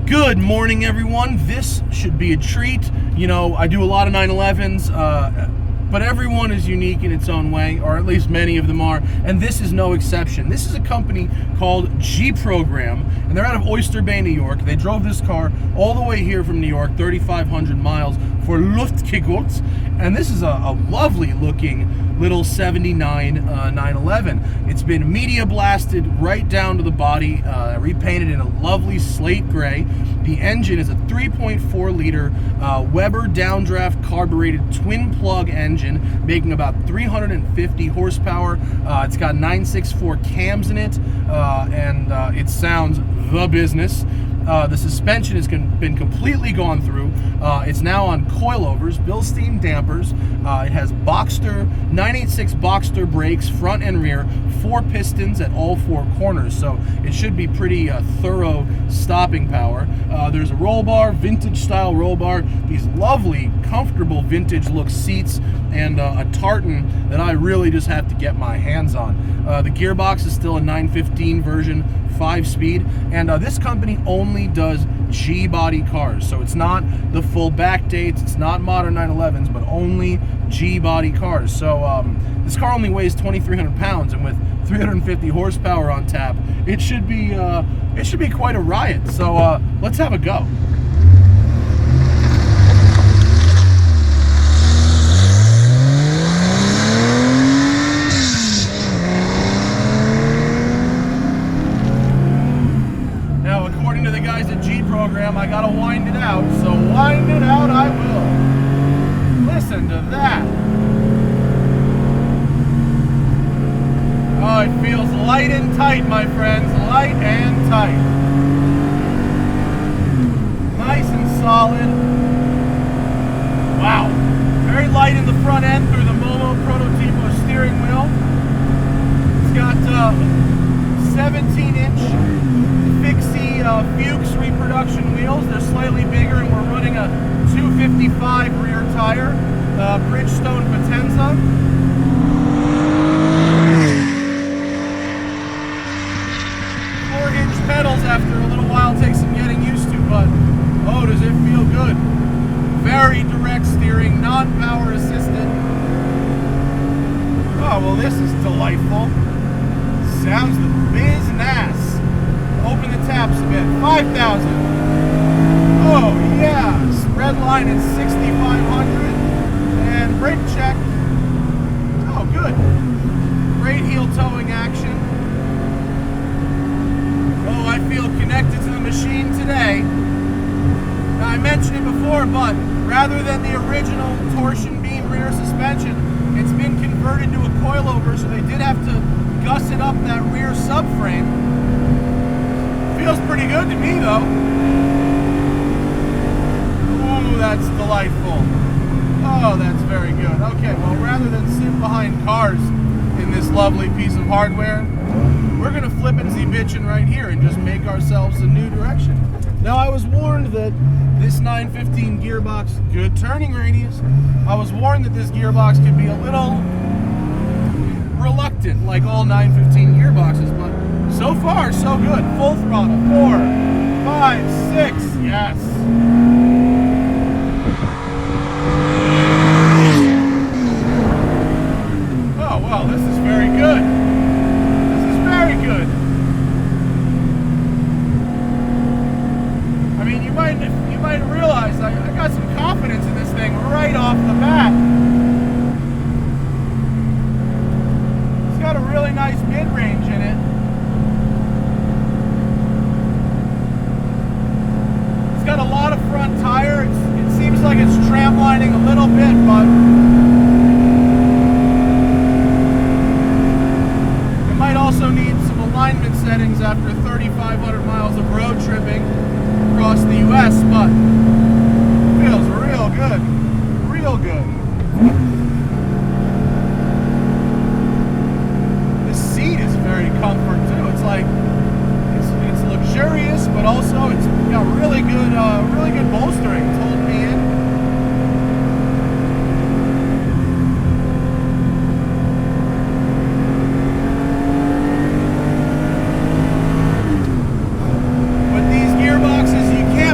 Good morning, everyone. This should be a treat. You know, I do a lot of 911s, but everyone is unique in its own way, or at least many of them are, and this is no exception. This is a company called GProgramm, and they're out of Oyster Bay, New York. They drove this car all the way here from New York, 3,500 miles for Luftgek, and this is a lovely looking little 79 911. It's been media blasted right down to the body, repainted in a lovely slate gray. The engine is a 3.4 liter Weber downdraft carbureted twin plug engine, making about 350 horsepower. It's got 964 cams in it, and it sounds the business. The suspension has been completely gone through. It's now on coilovers, Bilstein dampers. It has Boxster 986 Boxster brakes, front and rear, 4 pistons at all 4 corners, so it should be pretty thorough stopping power. There's a roll bar, vintage style roll bar, these lovely, comfortable vintage look seats, and a tartan that I really just have to get my hands on. The gearbox is still a 915 version, 5-speed, and this company only does G-body cars, so it's not the full back dates, it's not modern 911s, but only G-body cars. So this car only weighs 2,300 pounds, and with 350 horsepower on tap, it should be quite a riot. So let's have a go. I gotta wind it out, so wind it out I will. Listen to that. Oh, it feels light and tight, my friends. Light and tight. Nice and solid. Wow. Very light in the front end through the Momo Prototipo steering wheel. It's got 17-inch Fuchs reproduction wheels. They're slightly bigger, and we're running a 255 rear tire, Bridgestone Potenza. 4-inch pedals after a little while takes some getting used to, but oh, does it feel good. Very direct steering, non-power assisted. Oh, well, this is delightful. Sounds the business. Open the taps a bit. 5,000. Oh, yeah. Spread line is 6,500. And brake check. Oh, good. Great heel towing action. Oh, I feel connected to the machine today. Now, I mentioned it before, but rather than the original torsion beam rear suspension, it's been converted to a coilover, so they did have to gusset up that rear subframe. Feels pretty good to me, though. Ooh, that's delightful. Oh, that's very good. Okay, well, rather than sit behind cars in this lovely piece of hardware, we're going to flip and see bitchin' right here and just make ourselves a new direction. Now, I was warned that this 915 gearbox, good turning radius, I was warned that this gearbox could be a little reluctant, like all 915 gearboxes, but so far, so good. Full throttle. 4, 5, 6. Yes. Oh, well, this is very good. This is very good. I mean, you might realize I got some confidence in this thing right off the bat. It's got a really nice mid-range in it. Got a lot of front tire. It seems like it's tramlining a little bit, but it might also need some alignment settings after 3,500 miles of road tripping across the US, but it feels real good. Real good. This seat is very comfort too. It's like it's luxurious, but also it's got really good bolstering. It's holding me in. With these gearboxes, you can't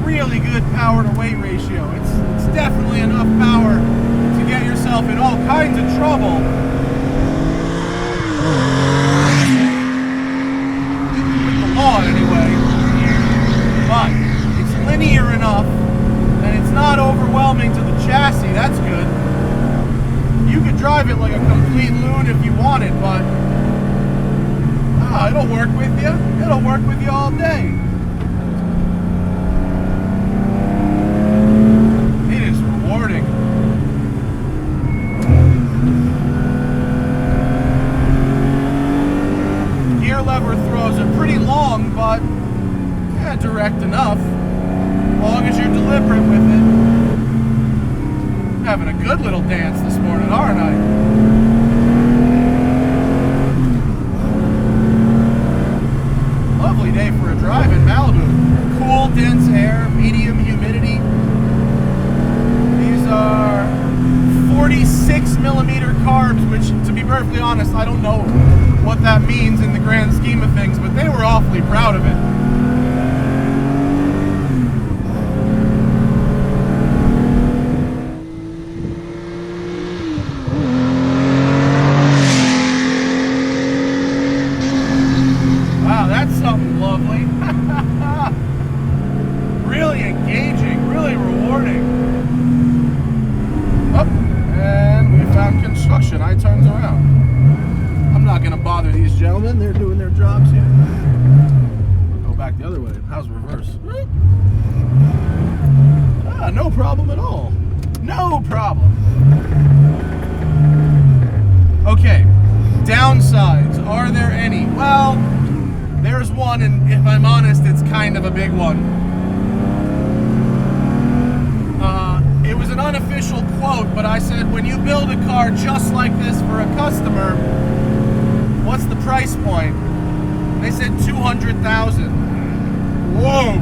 really good power to weight ratio. It's definitely enough power to get yourself in all kinds of trouble. With the law anyway. But it's linear enough and it's not overwhelming to the chassis. That's good. You could drive it like a complete loon if you wanted, but it'll work with you. It'll work with you all day. It is rewarding. Gear lever throws are pretty long, but direct enough. As long as you're deliberate with it. Having a good little dance this morning, aren't I? Lovely day for a drive in Malibu. Cool, dense air, medium humidity. These are 46 millimeter carbs, which, to be perfectly honest, I don't know what that means in the grand scheme of things, but they were awfully proud of it. Something lovely. Really engaging, really rewarding. Oh, and we found construction. I turns around. I'm not going to bother these gentlemen. They're doing their jobs here. We'll go back the other way. How's reverse? No problem at all. No problem. Okay. Downsides. Are there any? Well, there's one, and if I'm honest, it's kind of a big one. It was an unofficial quote, but I said, when you build a car just like this for a customer, what's the price point? They said $200,000. Whoa!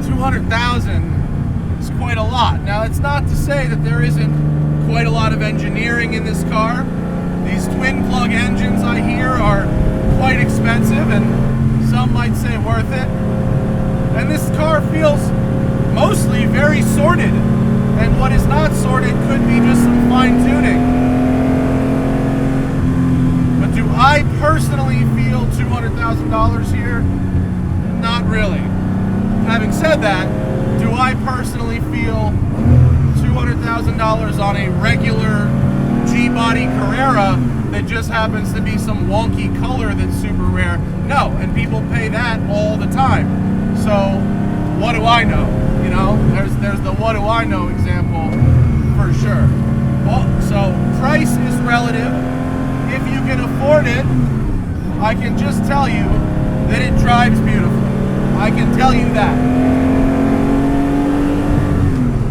$200,000 is quite a lot. Now, it's not to say that there isn't quite a lot of engineering in this car. These twin plug engines, I hear, are quite expensive, and some might say worth it. And this car feels mostly very sorted, and what is not sorted could be just some fine-tuning. But do I personally feel $200,000 here? Not really. Having said that, do I personally feel $200,000 on a regular G-body Carrera that just happens to be some wonky color that's super rare? No, and people pay that all the time. So, what do I know? You know, there's the what do I know example for sure. Well, so, price is relative. If you can afford it, I can just tell you that it drives beautifully. I can tell you that.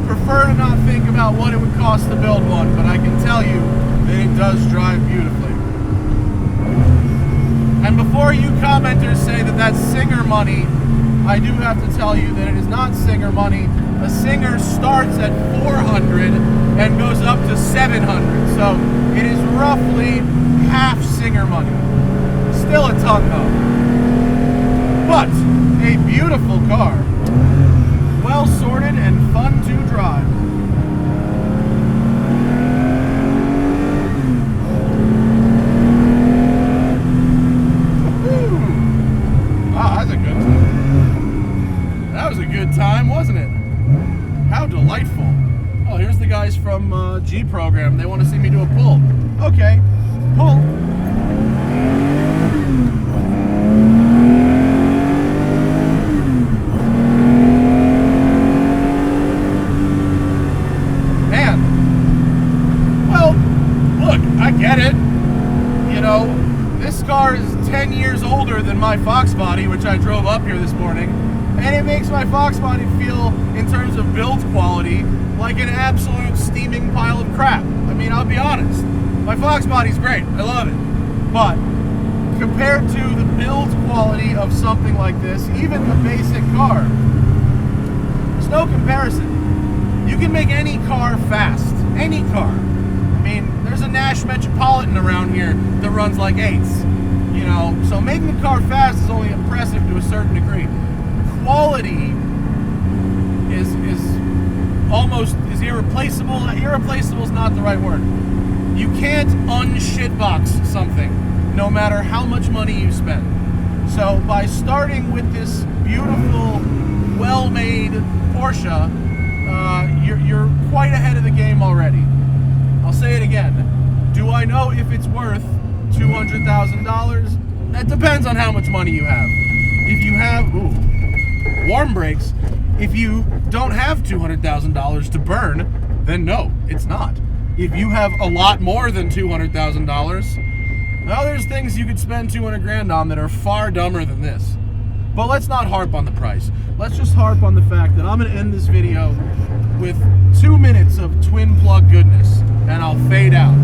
Prefer to not think about what it would cost to build one, but I can tell you that it does drive beautifully. And before you commenters say that that's Singer money, I do have to tell you that it is not Singer money. A Singer starts at $400 and goes up to $700. So it is roughly half Singer money. Still a ton though. But a beautiful car. Well sorted and fun to drive. Good time, wasn't it? How delightful. Oh, here's the guys from GProgramm. They want to see me do a pull. Okay, pull. Man. Well, look, I get it. You know, this car is 10 years older than my Fox body, which I drove up here this morning. And it makes my Fox body feel, in terms of build quality, like an absolute steaming pile of crap. I mean, I'll be honest. My Fox body's great. I love it. But compared to the build quality of something like this, even the basic car, there's no comparison. You can make any car fast. Any car. I mean, there's a Nash Metropolitan around here that runs like 8s. You know, so making a car fast is only impressive to a certain degree. Quality almost is irreplaceable. Irreplaceable is not the right word. You can't unshitbox something, no matter how much money you spend. So by starting with this beautiful, well-made Porsche, you're quite ahead of the game already. I'll say it again. Do I know if it's worth $200,000? That depends on how much money you have. If you have, warm brakes, if you don't have $200,000 to burn, then no, it's not. If you have a lot more than $200,000, well, there's things you could spend 200 grand on that are far dumber than this. But let's not harp on the price. Let's just harp on the fact that I'm going to end this video with 2 minutes of twin plug goodness, and I'll fade out.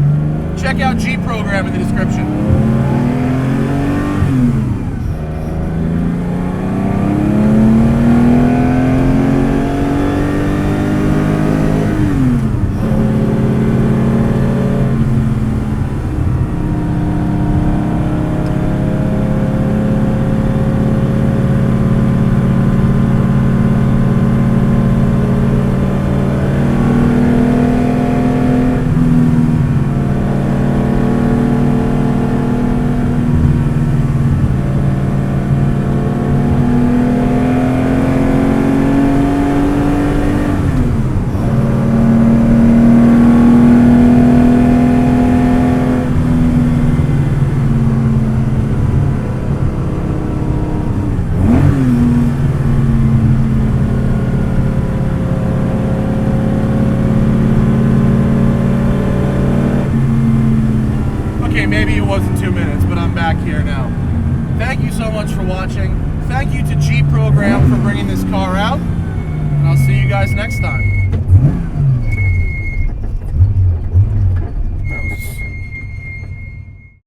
Check out GProgramm in the description. Maybe it wasn't 2 minutes, but I'm back here now. Thank you so much for watching. Thank you to GProgramm for bringing this car out, and I'll see you guys next time.